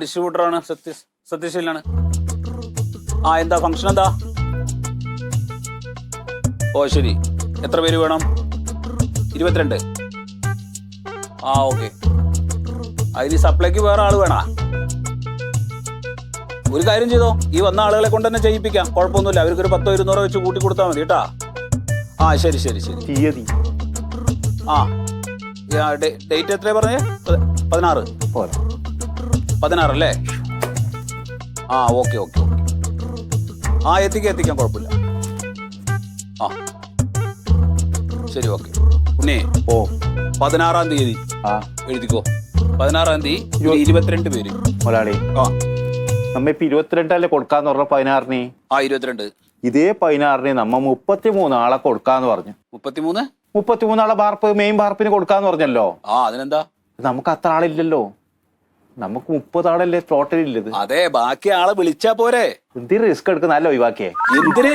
ഡിസ്ട്രിബ്യൂട്ടറാണ് സത്യശീലാണ്. എന്താ ഫംഗ്ഷൻ എന്താ? ഓ ശരി, എത്ര പേര് വേണം? 22. ഓക്കെ. അതിന് സപ്ലൈക്ക് വേറെ ആള് വേണ? ഒരു കാര്യം ചെയ്തോ, ഈ വന്ന ആളുകളെ കൊണ്ട് തന്നെ ചെയ്യിപ്പിക്കാം, കുഴപ്പമൊന്നുമില്ല. അവർക്കൊരു 10-200 വെച്ച് കൂട്ടി കൊടുത്താൽ മതി കേട്ടാ. ശരി ശരി ശരി. തീയതി ഡേറ്റ് എത്രയാ പറഞ്ഞേ? 16. 16 അല്ലേ? Okay okay okay. എത്തിക്കാം, കുഴപ്പമില്ല. ശരി ഓക്കെ. ഉണ്ണേ 16-ാം തീയതി എഴുതിക്കോ. 16-ാം തീയതി 22 പേര്. മുതലാളി നമ്മ ഇപ്പൊ 22 കൊടുക്കാന്ന് പറഞ്ഞ 16-ന്. 22. ഇതേ 16-ന് നമ്മ 33 ആളെ കൊടുക്കാന്ന് പറഞ്ഞു. 33 ആളെ ബാർപ്പ് മെയിൻ ബാർപ്പിന് കൊടുക്കാന്ന് പറഞ്ഞല്ലോ. അതിനെന്താ? നമുക്ക് അത്ര ആളില്ലല്ലോ, നമുക്ക് 30 ആളല്ലേ ടോട്ടൽ ഇല്ലത്. അതെ, ബാക്കി ആളെ വിളിച്ചാ പോരെ. എന്തിനു റിസ്ക് എടുക്കുന്നല്ലോ ഒഴിവാക്കിയേ. എന്തിന്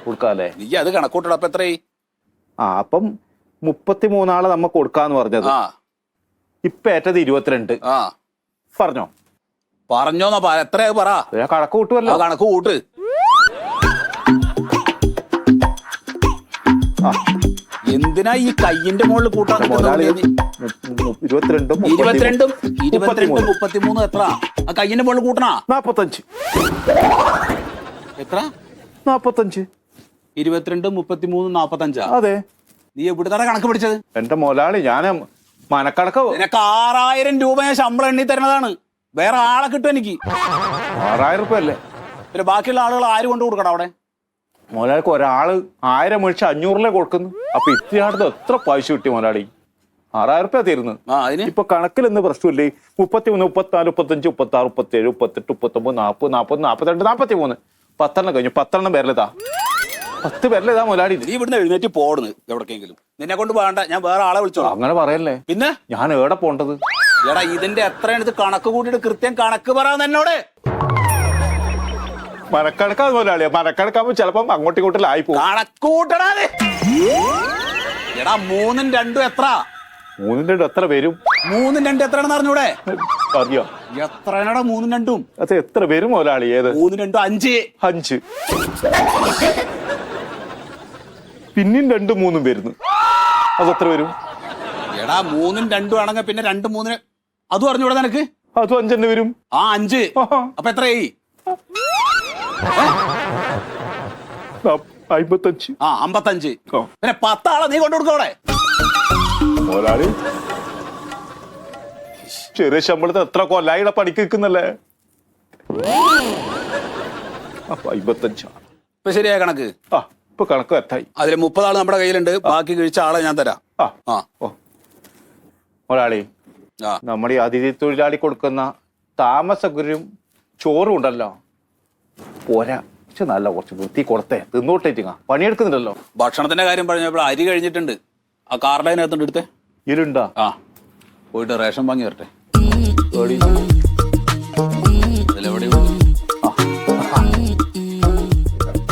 കൊടുക്കാല്ലേ? നീ അത് കണക്കൂട്ടട. അപ്പൊ എത്രയായി? അപ്പം 33 ആളെ നമ്മ കൊടുക്കാന്ന് പറഞ്ഞത്. ഇപ്പൊ ഏറ്റത് 22. പറഞ്ഞോന്നാ എത്രയാ പറ. കണക്ക് കൂട്ടുമല്ലോ. കണക്ക് കൂട്ട്. എന്തിനാ ഈ കയ്യിന്റെ മുകളിൽ കൂട്ടാൻ? 22 33 എത്ര? ആ കയ്യിന്റെ മുകളിൽ കൂട്ടണ 45. എത്ര? 45. 22, 33, 45. അതെ. നീ എവിടുന്നാണ് കണക്ക് പിടിച്ചത്? എന്റെ മുതലാളി ഞാൻ മനക്കണക്ക്. നിനക്ക് 6000 രൂപ ഞാൻ ശമ്പളം എണ്ണി തരണതാണ്. വേറെ ആളെ കിട്ടും എനിക്ക്. 6000 രൂപ അല്ലേ? പിന്നെ ബാക്കിയുള്ള ആളുകൾ ആര് കൊണ്ട് കൊടുക്കണം അവിടെ? മുതലാളിക്ക് ഒരാള് 1000 മേടിച്ച് 500 കൊടുക്കുന്നു. അപ്പൊ ഇത്തിരി എത്ര പൈസ കിട്ടി മുതലാളി? 6000 രൂപ തീർന്നു. ഇപ്പൊ കണക്കിലൊന്നും പ്രശ്നമില്ലേ? 33, 34, 35, 36, 37, 38, 39, 40, 42, 43. 10 കഴിഞ്ഞു. 10 പേരിലെതാ. 10 പേരിലെതാ മുതലാളി. നീ ഇവിടുന്ന് എഴുന്നേറ്റ് പോടുന്നു എവിടേക്കെങ്കിലും. നിന്നെ കൊണ്ട് വേണ്ട, ഞാൻ വേറെ ആളെ വിളിച്ചോളാം. അങ്ങനെ പറയല്ലേ. പിന്നെ ഞാൻ എവിടെ പോണ്ടത്? എടാ ഇതിന്റെ എത്രയാണ് കണക്ക് കൂട്ടിയിട്ട് കൃത്യം കണക്ക് പറയാൻ എന്നോട്. മനക്കണക്കാ മുതലാളിയാ. മനക്കണക്കാകുമ്പോ ചിലപ്പം അങ്ങോട്ടും ഇങ്ങോട്ടിലായി പോകും. കണക്കൂട്ടടാ. എടാ 3ഉം 2ഉം എത്ര? 3ഉം 2ഉം എത്ര വരും? 3ഉം 2ഉം എത്രയാണെന്ന് അറിഞ്ഞൂടെ? അറിയോ? എത്രയാണടാ 3ഉം 2ഉം? അത് എത്ര വരും മുതലാളി? ഏത് 3ഉം 2ഉം? 5. പിന്നെയും 2ഉം 3ഉം വരുന്നു. അതെത്ര വരും? എടാ 3ഉം 2ഉം ആണെങ്കിൽ പിന്നെ 2, 3 അതും അറിഞ്ഞൂടെ നിനക്ക്? അതും 5 തന്നെ വരും. 5. അപ്പൊ എത്രയായി? 55. 55. പിന്നെ 10 ആളെ നീ കൊണ്ടു കൊടുക്കോടെ? മുതലാളി ചെറിയ ശമ്പളത്തിന് എത്ര കൊല്ലായിടെ പണിക്ക് നിൽക്കുന്നല്ലേ? അപ്പൊ 55. ഇപ്പൊ ശരിയായ കണക്ക്? ഇപ്പൊ കണക്ക് എത്തായി. അതിൽ 30 ആള് നമ്മുടെ കയ്യിലുണ്ട്. ബാക്കി കഴിച്ച ആളെ ഞാൻ തരാം. മുതലാളി നമ്മുടെ ഈ അതിഥി തൊഴിലാളി കൊടുക്കുന്ന താമസഗുരും ചോറും ഉണ്ടല്ലോ, പോരാ. പക്ഷെ നല്ല കുറച്ച് വൃത്തി കൊടുത്തേ തിന്നോട്ടേറ്റിങ്ങ പണിയെടുക്കുന്നുണ്ടല്ലോ. ഭക്ഷണത്തിന്റെ കാര്യം പറഞ്ഞപ്പോൾ അരി കഴിഞ്ഞിട്ടുണ്ട്. ആ കാർഡൈനകത്തോണ്ട് എടുത്തേ. ഇരുണ്ടാ? പോയിട്ട് റേഷൻ വാങ്ങി വരട്ടെ.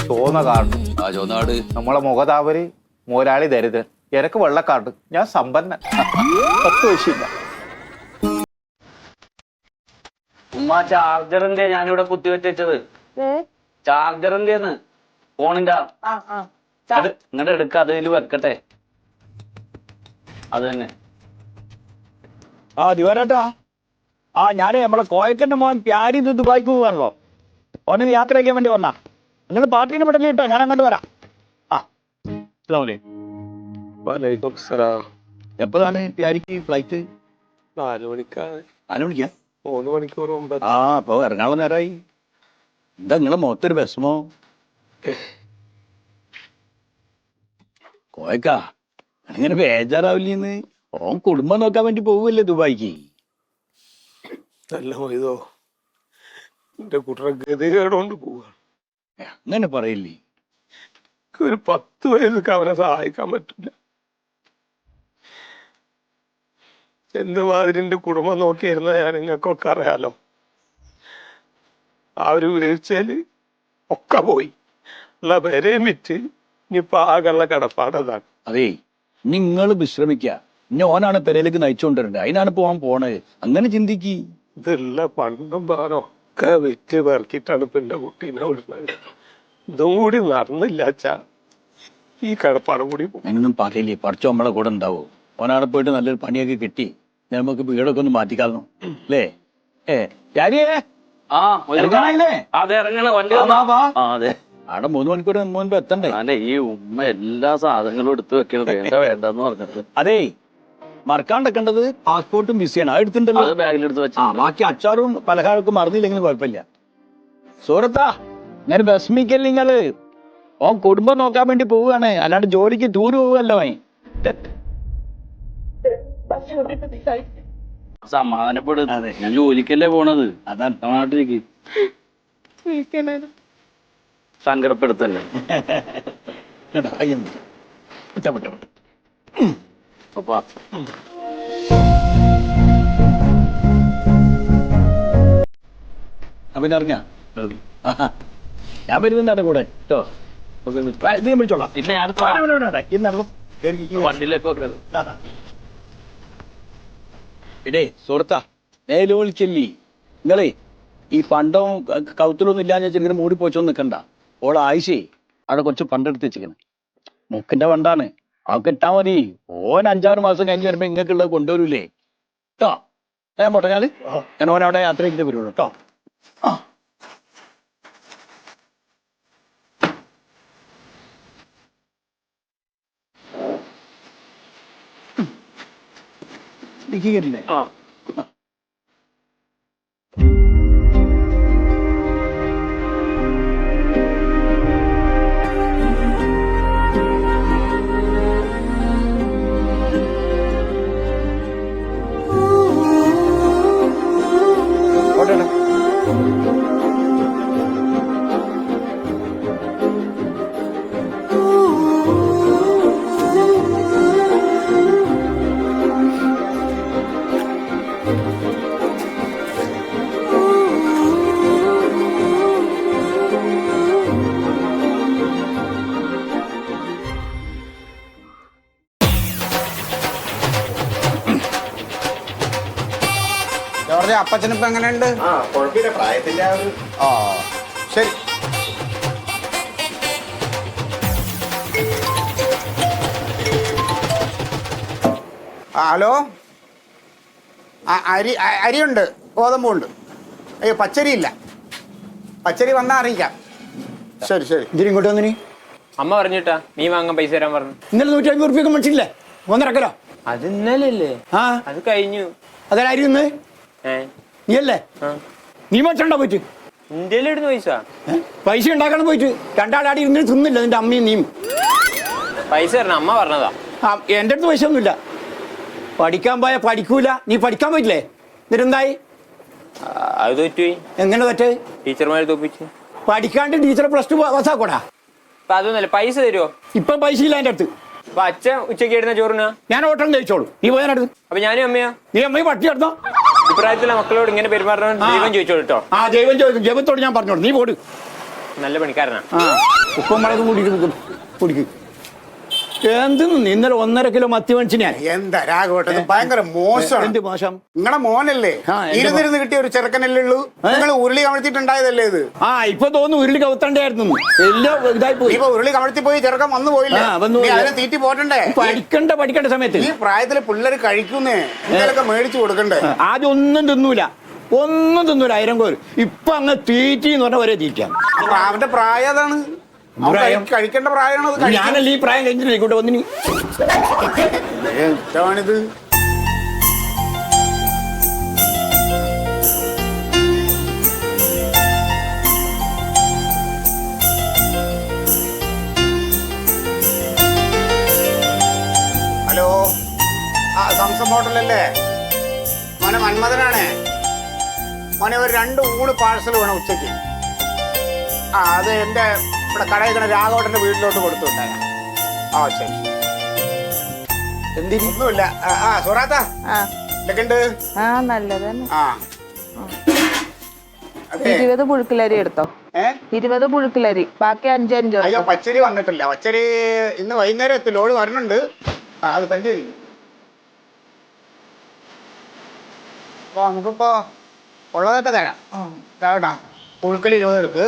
ചോന്ന കാർഡ്. ചോന്ന കാർഡ്. നമ്മളെ മുഖതാവര് മുതലാളി ദരിദ്രൻ, എനക്ക് വെള്ളക്കാർഡ്, ഞാൻ സമ്പന്നൻ. 10 പൈസയില്ല. ചാർജർ എന്തേ ഞാനിവിടെ കുത്തിവെച്ചത്? ചാർജർ എന്തേന്ന്? ഫോണിന്റെ ഇങ്ങോട്ട് എടുക്ക, അതിൽ വെക്കട്ടെ. അത് തന്നെ. ദിവാരാട്ടാ, ഞാനേ നമ്മളെ കോയക്കന്റെ മോൻ പ്യാരി ദുബായിക്ക് പോവാണല്ലോ. ഓനെ യാത്രയ്ക്കാൻ വേണ്ടി വന്നാ. നിങ്ങൾ പാർട്ടീനെ പെട്ടെന്ന് കിട്ടോ, ഞാൻ അങ്ങോട്ട് വരാം. എപ്പോഴാണ് പ്യാരിക്ക് ഫ്ലൈറ്റ്? 4 മണിക്കാണ്. 4 മണിക്കാ? 3 മണിക്കൂർ മുമ്പ്. അപ്പൊ ഇറങ്ങാനുള്ള നേരമായി. എന്താ നിങ്ങളെ മുഖത്തൊരു വിഷമോ? കോയക്കാ അങ്ങനെ ബേജാറാവില്ലെന്ന്. ഓൻ കുടുംബം നോക്കാൻ വേണ്ടി പോവല്ലേ ദുബായിക്ക്? നല്ല മൊയ്തോ, എന്റെ കുട്ടറെ ഗതികേടുകൊണ്ട് പോവാ. അങ്ങനെ പറയില്ലേ. ഒരു 10 വയസ്സൊക്കെ അവനെ സഹായിക്കാൻ പറ്റില്ല. എന്തുമാതിരി എന്റെ കുടുംബം നോക്കിയിരുന്ന ഞാൻ നിങ്ങൾക്കൊക്കെ അറിയാലോ. ആ ഒരു വീഴ്ചയില് ഒക്കെ പോയി. ഉള്ള പേരെയും വിറ്റ് ഇനിയിപ്പോ ആകെയുള്ള കടപ്പാടതാണ്. അതേ, നിങ്ങൾ വിശ്രമിക്ക. ഇനി ഓനാണ് പെരയിലേക്ക് നയിച്ചുകൊണ്ടിരണ്ടത്. അതിനാണ് പോവാൻ പോണത്. അങ്ങനെ ചിന്തിക്ക്. ഇതുള്ള പണ്ടും പാറൊക്കെ വെച്ച് പെറുക്കിയിട്ടാണ് ഇപ്പൊ എന്റെ കുട്ടീനെ വിടുന്നത്. ഇതും കൂടി നടന്നില്ല അച്ഛാ, ഈ കിടപ്പാടും കൂടി പോകും. ഒന്നും പറയില്ലേ, പഠിച്ചോ നമ്മളെ കൂടെ ഉണ്ടാവോ. ഓനാടെ പോയിട്ട് നല്ലൊരു പണിയൊക്കെ കിട്ടി നമുക്ക് വീടൊക്കെ ഒന്ന് മാറ്റിക്കാന്നു അല്ലേ? രാജിയേ ആ ഇറങ്ങാനായില്ലേ? അതെ ഇറങ്ങണ വണ്ടി അതെ അവിടെ 3 മണിക്കൂർ മുൻപ് എത്തണ്ടേ? അല്ലെ ഈ ഉമ്മ എല്ലാ സാധനങ്ങളും എടുത്തു വെക്കണത് വേണ്ട വേണ്ടെന്ന് പറഞ്ഞിട്ട്. അതേ മറക്കാണ്ടക്കേണ്ടത് പാസ്പോർട്ടും വിസയാണ്, അത് എടുത്തിട്ടുണ്ടല്ലോ. അത് ബാഗിലെടുത്ത് വെച്ച ബാക്കി അച്ചാറും പലഹാരമൊക്കെ മറന്നില്ലെങ്കിലും കുഴപ്പമില്ല. സൂറത്താ ഞാൻ വിഷമിക്കല്ല, നിങ്ങള് ഓൻ കുടുംബം നോക്കാൻ വേണ്ടി പോവുകയാണ്, അല്ലാണ്ട് ജോലിക്ക് ടൂർ പോവുകല്ലോ. സമാധാനപ്പെടും. ഞാൻ ജോലിക്കല്ലേ പോണത്, അതാണ് നാട്ടിലേക്ക് സങ്കടപ്പെടുത്തല്ലേ. അപ്പാ പിന്നെ അറിഞ്ഞ ഞാൻ വരുന്നുണ്ടാണ് കൂടെ കേട്ടോ. വിളിച്ചോളാം. പിന്നെ ഞാൻ വണ്ടിയിലേക്ക് വെക്കരുത്. ഇടേ സുഹൃത്താ, നേലോളിച്ചെല്ലി നിങ്ങളേ ഈ പണ്ടവും കൗത്തിലൊന്നും ഇല്ലാന്ന് വെച്ചാൽ ഇങ്ങനെ മൂടി പോച്ചൊന്നും നിൽക്കണ്ട. ഓളെ ആയിഷേ അവിടെ കുറച്ച് പണ്ടെടുത്ത് വെച്ചിരിക്കണം, മുക്കിന്റെ പണ്ടാണ്, അവൾക്ക് ഇട്ടാ മതി. ഓൻ 5-6 മാസം കഴിഞ്ഞ് വരുമ്പോ ഇങ്ങക്കുള്ളത് കൊണ്ടുവരൂലേ കേട്ടോ. ഞാൻ പോട്ടെ, ഞാൻ ഓനവിടെ യാത്ര ചെയ്തിട്ട് വരുള്ളൂ കേട്ടോ. ില്ലേ ജോർജ് അപ്പച്ചനിപ്പോ എങ്ങനെയുണ്ട്? കുഴപ്പമില്ല, പ്രായത്തിന്റെ ആ ഒരു ശരി. ഹലോ, അരിയുണ്ട്, ഗോതമ്പുണ്ട്. അയ്യോ പച്ചരിയില്ല, പച്ചരി വന്നാൽ അറിയിക്കാം. ശരി ശരി. ഇതിന് ഇങ്ങോട്ട് വന്നിനി അമ്മ പറഞ്ഞിട്ടാ നീ വാങ്ങാൻ പൈസ തരാൻ പറഞ്ഞു. ഇന്നലെ 150 ഉറുപ്പിക മനസ്സില്ലേ? ഒന്നിറക്കലോ? അത് ഇന്നലെ അല്ലേ? ആ അത് കഴിഞ്ഞു. അതെ അരി ഒന്ന് നീ അല്ലേ? നീ മനസ്സിലുണ്ടോ പോയിട്ട്? ഇന്ത്യയിൽ ഇടുന്ന പൈസ പൈസ ഉണ്ടാക്കണം പോയിട്ട്. രണ്ടാളാടി ഇരുന്ന് തിന്നില്ല നിന്റെ അമ്മയും നീയും. പൈസ തരണം അമ്മ പറഞ്ഞതാ. ആ എൻ്റെ അടുത്ത് പൈസ ഒന്നുമില്ല. പഠിക്കാൻ പോയാൽ പഠിക്കൂല. നീ പഠിക്കാൻ പോയിട്ടില്ലേ? എന്നിട്ടെന്തായി? അത് തോറ്റുപോയി. എങ്ങനെ തെറ്റ്? ടീച്ചർമാരെ തോപ്പിച്ചു. പഠിക്കാണ്ട് ടീച്ചർ +2 പാസ്സാക്കോടാ. അപ്പൊ അതൊന്നല്ല, പൈസ തരുമോ? ഇപ്പം പൈസ ഇല്ല എൻ്റെ അടുത്ത്. അപ്പൊ അച്ഛൻ ഉച്ചയ്ക്ക് ഇടുന്ന ചോറിനാ ഞാൻ ഓട്ടം കഴിച്ചോളൂ. നീ പോയാനടുത്ത്. അപ്പൊ ഞാനും അമ്മയോ? നീ അമ്മയും പട്ടി എടുത്തോ. ഇപ്രായത്തിലെ മക്കളോട് ഇങ്ങനെ പെരുമാറണം ദൈവം ചോദിച്ചോളൂ കേട്ടോ. ആ ദൈവം ചോദിക്കും, ദൈവത്തോട് ഞാൻ പറഞ്ഞോളൂ. നീ പോട്. നല്ല പണിക്കാരനാ. ആ ഉപ്പും മുളകും കുടിക്കും. എന്തെന്ന് ഇന്നലെ 1.5 കിലോ മത്തി മേടിച്ചിനാ. എന്താ രാഘവട്ടെ, ഭയങ്കര മോശമാണ്. എന്ത് മോശം? നിങ്ങളെ മോനല്ലേ ഇരുന്നിരുന്ന് കിട്ടിയ ഒരു ചെറുക്കനല്ലേ ഉള്ളൂ. നിങ്ങൾ ഉരുളി കമഴ്ത്തിട്ടുണ്ടായതല്ലേ ഇത്? ആ ഇപ്പൊ തോന്നുന്നു ഉരുളി കവത്തണ്ടായിരുന്നു. എല്ലാം ഇതായി പോയി. ഇപ്പൊ ഉരുളി കമഴ്ത്തി പോയി ചെറുക്കൻ വന്നു പോയില്ലേ? അതിനെ തീറ്റി പോറ്റണ്ടേ? പഠിക്കേണ്ട സമയത്ത് ഈ പ്രായത്തില് പിള്ളേര് കഴിക്കുന്നേ, എന്തെങ്കിലുമൊക്കെ മേടിച്ചു കൊടുക്കണ്ടേ? ആദ്യം ഒന്നും തിന്നൂല 1000 കോര്. ഇപ്പൊ അങ്ങ് തീറ്റി എന്ന് പറഞ്ഞ ഒരേ തീറ്റ. അപ്പൊ അവന്റെ പ്രായം അതാണ്, കഴിക്കേണ്ട പ്രായമാണ്. ഞാനല്ല ഈ പ്രായം കഴിഞ്ഞിട്ട് വന്നിനി. ഇഷ്ടമാണിത്. ഹലോ, ആ സംസം ഹോട്ടലല്ലേ? മോനെ മന്മഥനാണേ. മോനെ ഒരു 2 ഊണ് പാഴ്സൽ വേണം ഉച്ചയ്ക്ക്. ആ അത് എൻ്റെ ഇവിടെ കടയിൽ രാഘവട്ടൻ്റെ വീട്ടിലോട്ട് കൊടുത്തുണ്ടായ. ആ ശരി. ഒന്നുമില്ല. ആ സുറാത്ത എന്തൊക്കെയുണ്ട്? ആ നല്ലതന്നെ. ആ 20 പുഴുക്കിലരി എടുത്തോ. 20 പുഴുക്കിലരി, ബാക്കി 5 അയ്യോ പച്ചരി വന്നിട്ടില്ല. പച്ചരി ഇന്ന് വൈകുന്നേരം എത്തി, ലോഡ് വരണുണ്ട്. ആ അത് തന്നെ. അപ്പൊ നമുക്കിപ്പോ ഉള്ളതൊക്കെ തരാം കേട്ടാ. പുഴുക്കൽ 20 എടുക്ക്,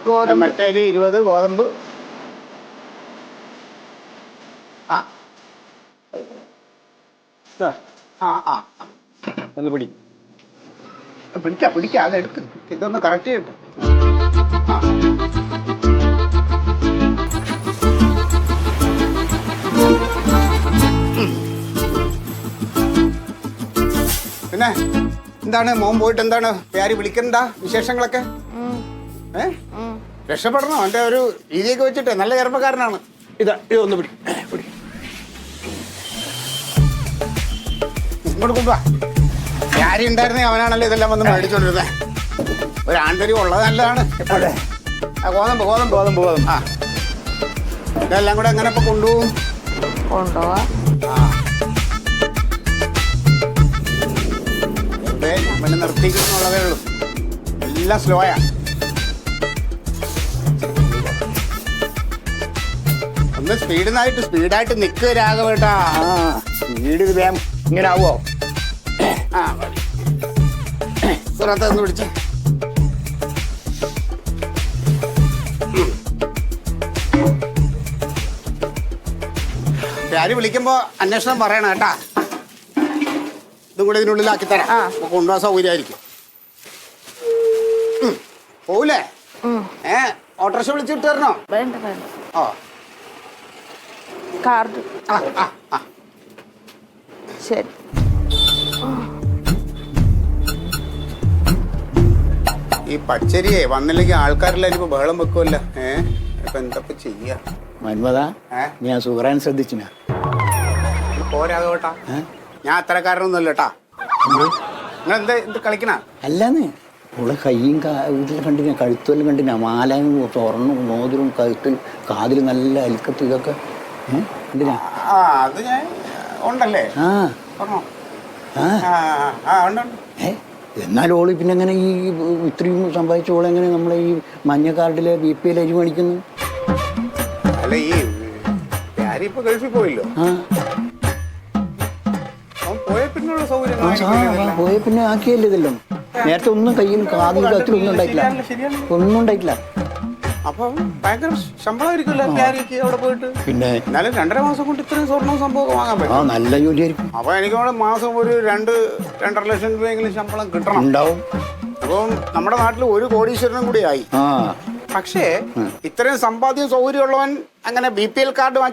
ഗോതമ്പ് മറ്റേല് 20 ഗോതമ്പ്. ആ ആ ആ ഒന്ന് പിടി. പിടിക്കാം അതെടുക്ക്. ഇതൊന്ന് കറക്റ്റ് ചെയ്യട്ടെ. ആ പിന്നെ എന്താണ് മോൻ പോയിട്ട് എന്താണ് പേര് വിളിക്കണ്ട വിശേഷങ്ങളൊക്കെ? രക്ഷപ്പെടണം. അവന്റെ ഒരു രീതിയൊക്കെ വെച്ചിട്ട് നല്ല ചെറുപ്പക്കാരനാണ്. ഇതൊന്ന് പിടി. ഇങ്ങോട്ട് കൊണ്ടുവാ. പേര് ഉണ്ടായിരുന്നേ അവനാണല്ലോ ഇതെല്ലാം വന്ന് മേടിച്ചോണ്ടിരുന്നത്. ഒരു ആന്തരികം ഉള്ളത് നല്ലതാണ്. ഗോതമ്പ് ഗോതമ്പ് ഗോതമ്പ് ഗോതമ്പ് ആ ഇതെല്ലാം കൂടെ എങ്ങനെ ഇപ്പൊ കൊണ്ടുപോകും? കൊണ്ടുപോവാ. പിന്നെ നിർത്തിക്കുന്നുള്ളതേ ഉള്ളൂ. എല്ലാം സ്ലോയാ. ഒന്ന് സ്പീഡായിട്ട് നിൽക്കുക രാഘവേട്ടാ. വീട് ഇത് വേഗം ഇങ്ങനെ ആവോ? ആ പുറത്തൊന്ന് പിടിച്ച പേര് വിളിക്കുമ്പോ അന്വേഷണം പറയണം കേട്ടാ. ഇതും കൂടെ ഇതിനുള്ളിലാക്കി തരാം. കൊണ്ടുപോകാൻ സൗകര്യമായിരിക്കും. പോവില്ലേ? ഓട്ടോറിക്ഷ വിളിച്ചിട്ട് തരണോ? വേണ്ട വേണ്ട. ഓ കാർഡ്. ആ ആ ആ ശരി. ഈ പച്ചരിയെ വന്നില്ലെങ്കിൽ ആൾക്കാരെല്ലാം ഇപ്പൊ ബഹളം വെക്കുമല്ലോ. ഇപ്പൊ എന്താ ചെയ്യാ? മന്മത, ഞാൻ സുഹറാൻ ശ്രദ്ധിച്ചിന. പോരാകട്ടാ, ഞാൻ അത്രക്കാരനൊന്നുമല്ല കേട്ടാ. നിങ്ങൾ എന്താ ഇത് കളിക്കണ? അല്ലാന്ന് ഉള്ള കയ്യും വീട്ടിൽ കണ്ടിന, കഴുത്തെല്ലാം കണ്ടിന, മാലയും സ്വർണ്ണവും മോതിരും കഴുത്തിൽ കാതിൽ നല്ല അലിക്കത്ത് ഇതൊക്കെ കണ്ടിന. ആ അത് ഞാൻ ഉണ്ടല്ലേ? ആ പറഞ്ഞോ. ആ ആ ഉണ്ട്. എന്നാൽ ഓള് പിന്നെ എങ്ങനെ ഈ ഇത്രയും സമ്പാദിച്ച ഓളെങ്ങനെ നമ്മളെ ഈ മഞ്ഞ കാർഡിലെ BPL അരി മേടിക്കുന്നു? അല്ല ഈ ഇപ്പൊ ഗൾഫിൽ പോയില്ലോ. പോയ പിന്നുള്ള സൗകര്യം പോയ പിന്നെ ആക്കിയല്ലേ ഇതെല്ലാം. നേരത്തെ ഒന്നും കയ്യിൽ കാതിൽ കത്തിൽ ഒന്നും ഉണ്ടായിട്ടില്ല, ഒന്നും ഉണ്ടായിട്ടില്ല. അപ്പൊ ഭയങ്കര ശമ്പളമായിരിക്കുമല്ലോ പ്യാരിക്ക് അവിടെ പോയിട്ട്. പിന്നെ എന്നാലും 2.5 മാസം കൊണ്ട് ഇത്രയും സ്വർണ്ണവും സംഭവം വാങ്ങാൻ പറ്റും. നല്ല ജോലിയായിരിക്കും. അപ്പൊ എനിക്ക് മാസം ഒരു 2-2.5 ലക്ഷം രൂപയെങ്കിലും ശമ്പളം കിട്ടണം. ഉണ്ടാവും. അപ്പം നമ്മുടെ നാട്ടിൽ ഒരു കോടീശ്വരനും കൂടി ആയി. പക്ഷേ ഇത്രയും സമ്പാദ്യം സൗകര്യമുള്ളവൻ അങ്ങനെ BPL കാർഡ് വാങ്ങിച്ച്